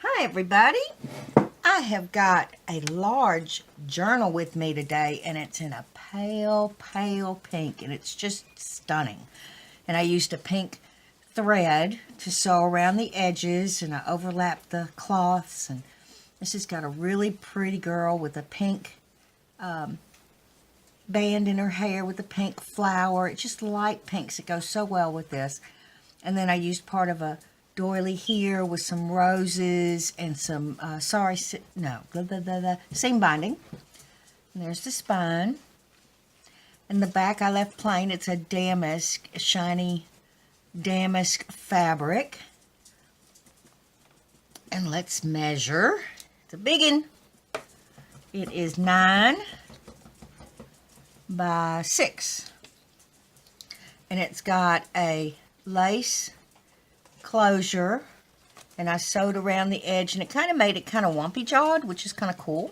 Hi everybody. I have got a large journal with me today and it's in a pale pink and it's just stunning. And I used a pink thread to sew around the edges and I overlapped the cloths, and this has got a really pretty girl with a pink band in her hair with a pink flower. It's just light pinks. It goes so well with this. And then I used part of a doily here with some roses and some, seam binding. And there's the spine. And the back I left plain. It's a damask, shiny damask fabric. And let's measure. It's a big one. It is 9 by 6. And it's got a lace closure, and I sewed around the edge, and it kind of made it kind of wumpy jawed, which is kind of cool.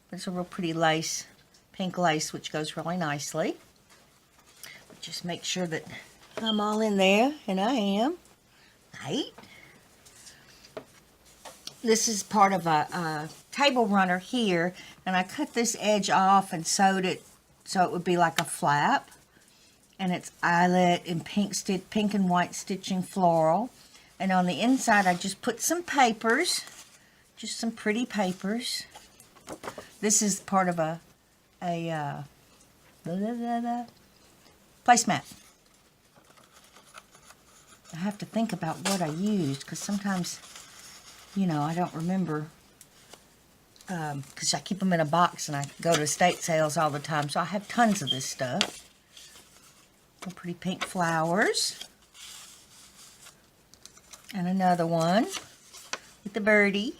But it's a real pretty lace, pink lace, which goes really nicely. But just make sure that I'm all in there, and I am. Right. This is part of a table runner here, and I cut this edge off and sewed it so it would be like a flap. And it's eyelet and pink and white stitching floral. And on the inside, I just put some papers, just some pretty papers. This is part of a placemat. I have to think about what I used because sometimes, I don't remember. Because I keep them in a box and I go to estate sales all the time, so I have tons of this stuff. Some pretty pink flowers. And another one with the birdie.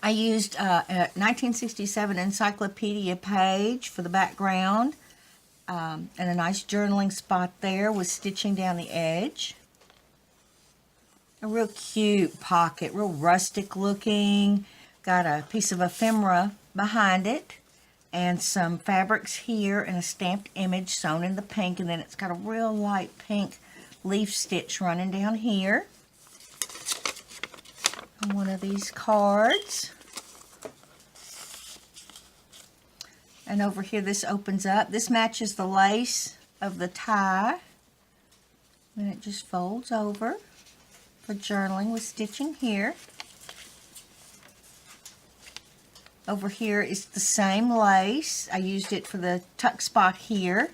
I used a 1967 encyclopedia page for the background. And a nice journaling spot there with stitching down the edge. A real cute pocket, real rustic looking. Got a piece of ephemera behind it. And some fabrics here and a stamped image sewn in the pink. And then it's got a real light pink leaf stitch running down here. And one of these cards. And over here this opens up. This matches the lace of the tie. And it just folds over for journaling with stitching here. Over here is the same lace. I used it for the tuck spot here.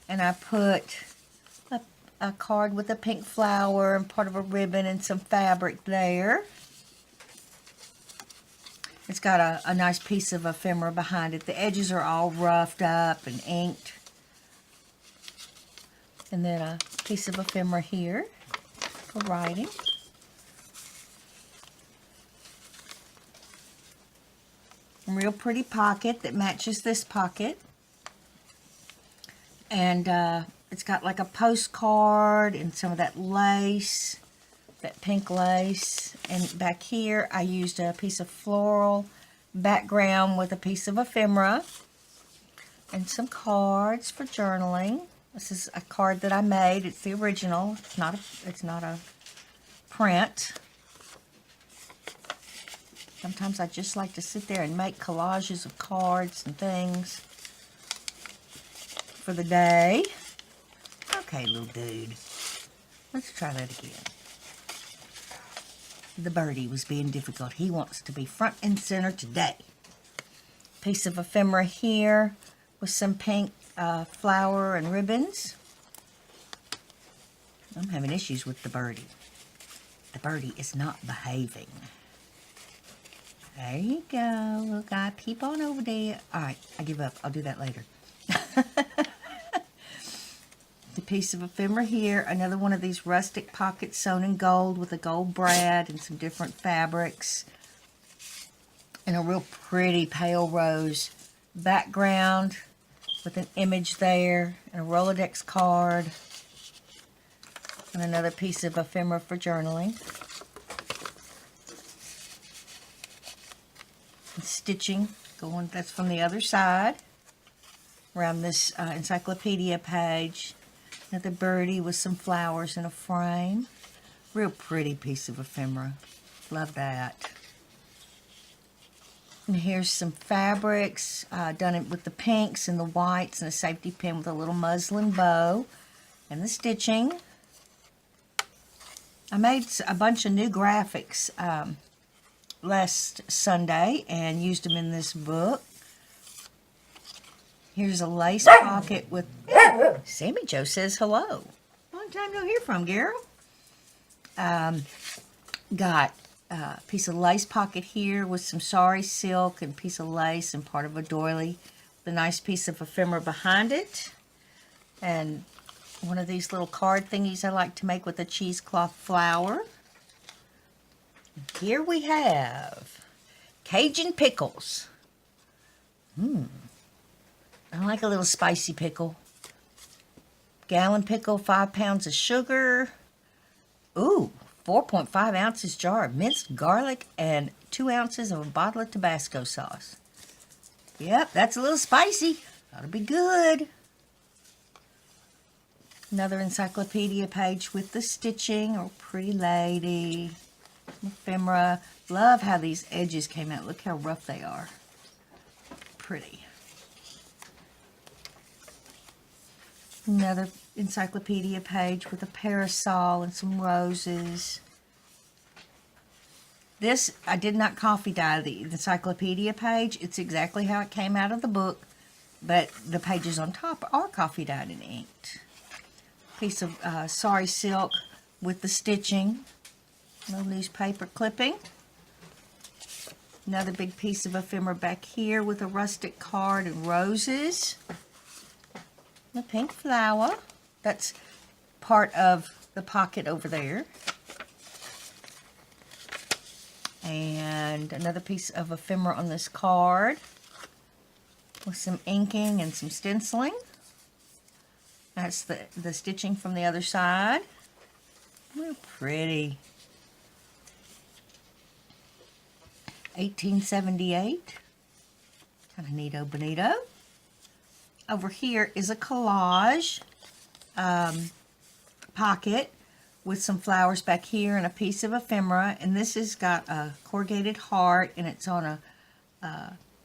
And I put a card with a pink flower and part of a ribbon and some fabric there. It's got a nice piece of ephemera behind it. The edges are all roughed up and inked. And then a piece of ephemera here for writing. A real pretty pocket that matches this pocket. And it's got like a postcard and some of that lace, that pink lace. And back here I used a piece of floral background with a piece of ephemera and some cards for journaling. This is a card that I made. It's the original. It's not a print. Sometimes I just like to sit there and make collages of cards and things for the day. Okay, little dude. Let's try that again. The birdie was being difficult. He wants to be front and center today. Piece of ephemera here with some pink flower and ribbons. I'm having issues with the birdie. The birdie is not behaving. There you go, little guy. Peep on over there. All right, I give up. I'll do that later. The piece of ephemera here. Another one of these rustic pockets sewn in gold with a gold brad and some different fabrics. And a real pretty pale rose background with an image there. And a Rolodex card. And another piece of ephemera for journaling. Stitching going, that's from the other side around this encyclopedia page. Another birdie with some flowers in a frame. Real pretty piece of ephemera. Love that. And here's some fabrics. Done it with the pinks and the whites and a safety pin with a little muslin bow and the stitching. I made a bunch of new graphics last Sunday and used them in this book. Here's a lace pocket with... Sammy Joe says hello. Long time no hear from, Gerald. Got a piece of lace pocket here with some sari silk and piece of lace and part of a doily. The nice piece of ephemera behind it. And one of these little card thingies I like to make with a cheesecloth flower. Here we have Cajun pickles. I like a little spicy pickle. Gallon pickle, 5 pounds of sugar. Ooh, 4.5 ounces jar of minced garlic and 2 ounces of a bottle of Tabasco sauce. Yep, that's a little spicy. That'll be good. Another encyclopedia page with the stitching. Oh, pretty lady. Ephemera. Love how these edges came out. Look how rough they are. Pretty. Another encyclopedia page with a parasol and some roses. This, I did not coffee dye the encyclopedia page. It's exactly how it came out of the book, but the pages on top are coffee dyed and inked. Piece of sari silk with the stitching. No newspaper clipping. Another big piece of ephemera back here with a rustic card and roses. The pink flower. That's part of the pocket over there. And another piece of ephemera on this card with some inking and some stenciling. That's the stitching from the other side. Real pretty. 1878. Kind of neato bonito. Over here is a collage pocket with some flowers back here and a piece of ephemera. And this has got a corrugated heart, and it's on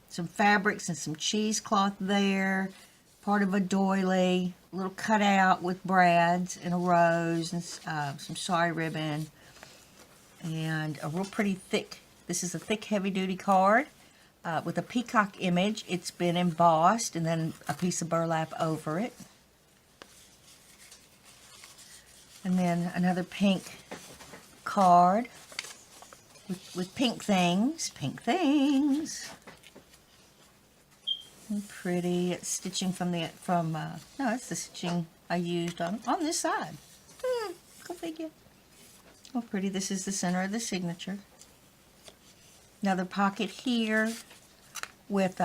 some fabrics and some cheesecloth there. Part of a doily, a little cutout with brads and a rose and some sari ribbon. And a real pretty thick, this is a thick heavy-duty card. With a peacock image. It's been embossed and then a piece of burlap over it. And then another pink card with pink things. Pink things. And pretty. It's stitching from no, it's the stitching I used on this side. Go figure. Oh, pretty. This is the center of the signature. Another pocket here with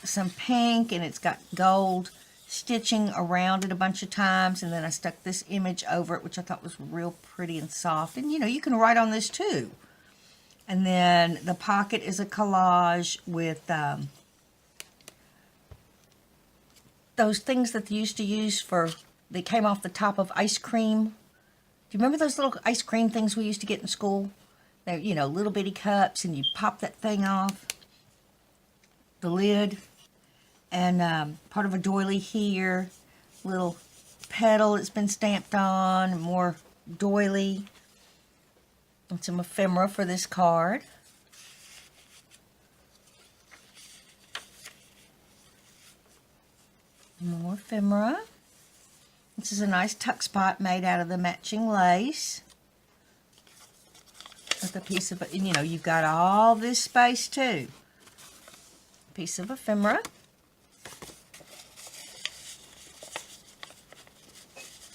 some pink, and it's got gold stitching around it a bunch of times, and then I stuck this image over it, which I thought was real pretty and soft. And you know, you can write on this too. And then the pocket is a collage with those things that they used to use they came off the top of ice cream. Do you remember those little ice cream things we used to get in school? They're, you know, little bitty cups, and you pop that thing off, the lid, and part of a doily here, little petal that's been stamped on, more doily, and some ephemera for this card. More ephemera. This is a nice tuck spot made out of the matching lace. With a piece of, and you know, you've got all this space too. Piece of ephemera.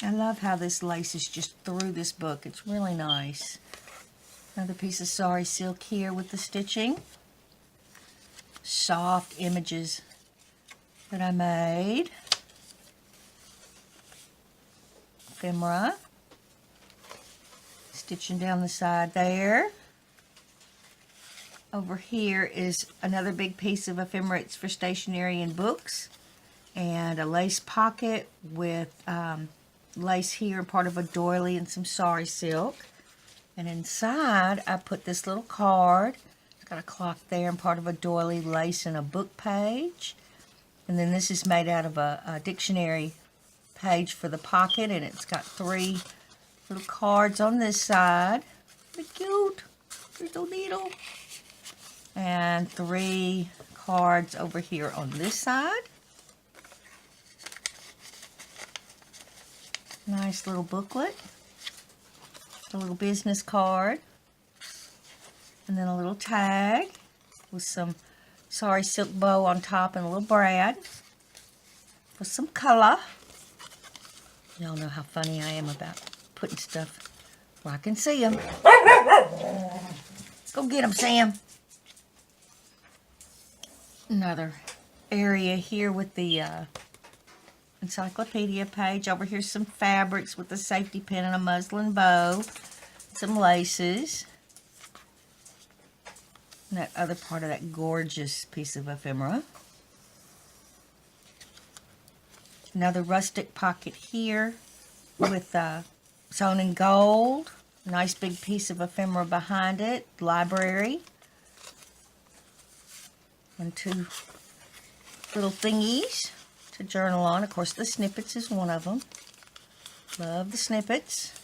I love how this lace is just through this book. It's really nice. Another piece of sari silk here with the stitching. Soft images that I made. Ephemera. Stitching down the side there. Over here is another big piece of ephemera. It's for stationery and books. And a lace pocket with lace here, part of a doily, and some sari silk. And inside, I put this little card. It's got a clock there and part of a doily lace and a book page. And then this is made out of a dictionary page for the pocket, and it's got 3 little cards on this side. Pretty cute. There's no needle. And 3 cards over here on this side. Nice little booklet. A little business card. And then a little tag with some sorry silk bow on top and a little brad. With some color. Y'all know how funny I am about putting stuff where I can see them. Go get them, Sam. Another area here with the encyclopedia page. Over here's some fabrics with a safety pin and a muslin bow. Some laces. And that other part of that gorgeous piece of ephemera. Another rustic pocket here with sewn in gold. Nice big piece of ephemera behind it. Library. And 2 little thingies to journal on. Of course, the snippets is one of them. Love the snippets.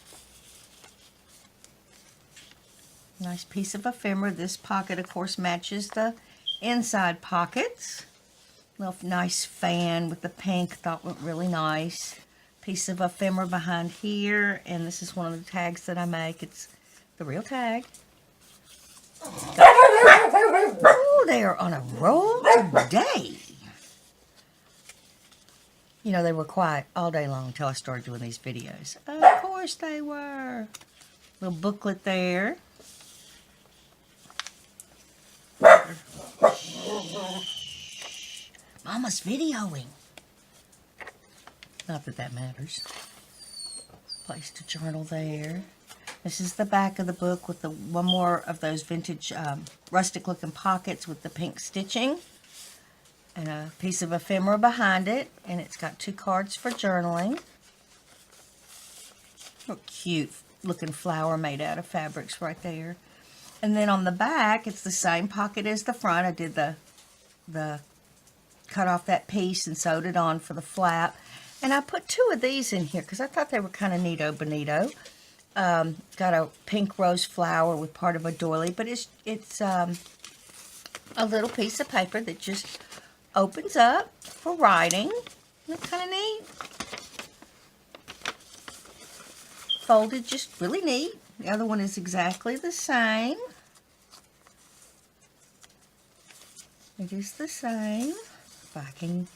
Nice piece of ephemera. This pocket, of course, matches the inside pockets. Little nice fan with the pink. Thought went really nice. Piece of ephemera behind here. And this is one of the tags that I make. It's the real tag. Oh, they are on a roll today. You know, they were quiet all day long until I started doing these videos. Of course they were. Little booklet there. Mama's videoing. Not that that matters. Place to journal there. This is the back of the book with the one more of those vintage rustic looking pockets with the pink stitching. And a piece of ephemera behind it. And it's got 2 cards for journaling. Real cute looking flower made out of fabrics right there. And then on the back, it's the same pocket as the front. I did the cut off that piece and sewed it on for the flap. And I put 2 of these in here because I thought they were kind of neato bonito. Got a pink rose flower with part of a doily, but it's a little piece of paper that just opens up for writing. Isn't that kind of neat? Folded just really neat. The other one is exactly the same. It is the same. If I can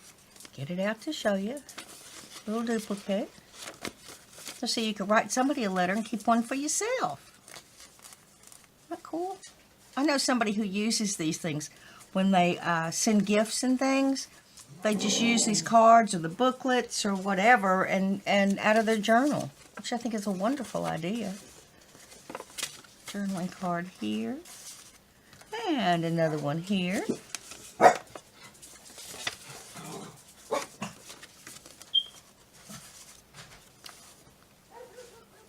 get it out to show you. Little duplicate. So you can write somebody a letter and keep one for yourself. Isn't that cool? I know somebody who uses these things when they send gifts and things. They just use these cards or the booklets or whatever and out of their journal, which I think is a wonderful idea. Journaling card here. And another one here.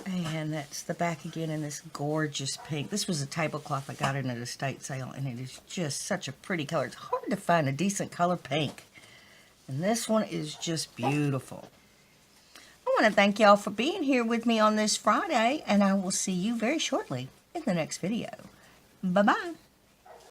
And that's the back again in this gorgeous pink. This was a tablecloth I got in at a estate sale, and it is just such a pretty color. It's hard to find a decent color pink. And this one is just beautiful. I want to thank y'all for being here with me on this Friday, and I will see you very shortly in the next video. Bye-bye.